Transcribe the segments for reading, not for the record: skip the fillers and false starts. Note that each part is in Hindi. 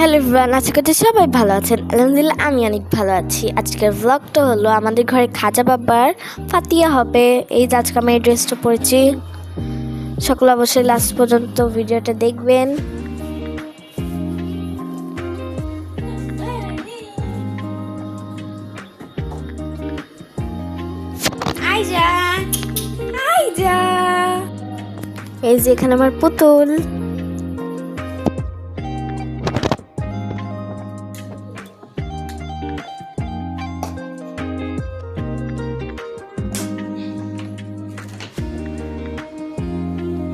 হ্যালো এভরিওয়ান, আশা করছি সবাই ভালো আছেন। আলহামদুলিল্লাহ আমি অনেক ভালো আছি। আজকের ব্লগটা হলো আমাদের ঘরে খাজা বাবার ফাতিয়া হবে। এই যে আজকে আমি এই ড্রেসটা পরেছি। সকলে অবশ্যই লাস্ট পর্যন্ত ভিডিওটা দেখবেন। আইজা আইজা, এই যে এখানে আমার পুতুল।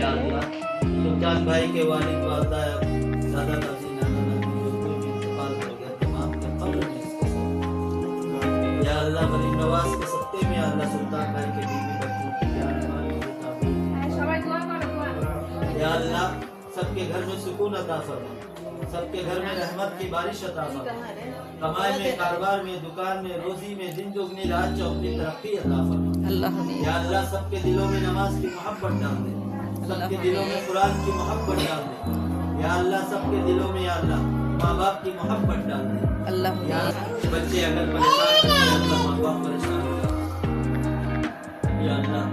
या अल्लाह सुल्तान भाई के वालिद वालदा दादा दादी नाना नानी जो कोई भी इंतकाल कर गया तमाम के कब्र में इसके साथ या अल्लाह गरीब नवाज के सत्ते में अल्लाह सुल्तान भाई के बीवी बच्चों की जान माल या अल्लाह सबके घर में सुकून अता फरमा, सबके घर में रहमत की बारिश अता फरमा, कमाई में, कारोबार में, दुकान में, रोजी में, दिन दुगनी रात चौगनी तरक्की अता फरमा। या अल्लाह सबके दिलों में नमाज की मोहब्बत डाल दे, सबके दिलों में कुरान की मोहब्बत डाल दे। या अल्लाह सबके दिलों में या अल्लाह माँ बाप की मोहब्बत डाल दे। या बच्चे अगर परेशान हैं, अल्लाह माँ बाप परेशान हो जाते। या अल्लाह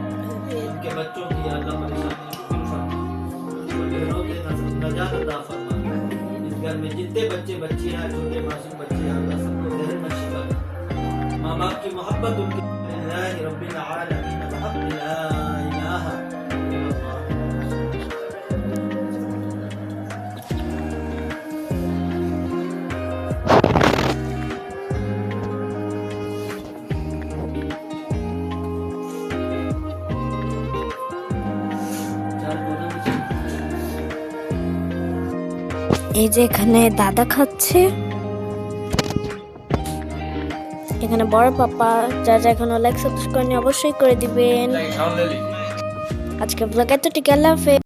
उनके बच्चों की या अल्लाह परेशानी नजात अता फरमा। इस घर में जितने बच्चे बच्चियां छोटे मासूम बच्चे हैं अल्लाह सबको ज़हर में शिफा दे। माँ बाप की मोहब्बत उनकी लिल्लाहि रब्बिल आलमीन वहब ला इलाहा इल्लल्लाह। এই যে এখানে দাদা খাচ্ছে, এখানে বড় পাপা। যা এখনো লাইক সাবস্ক্রাইব করেনি অবশ্যই করে দিবেন। আজকে ব্লগ এতটুকু, আল্লাহ হাফেজ।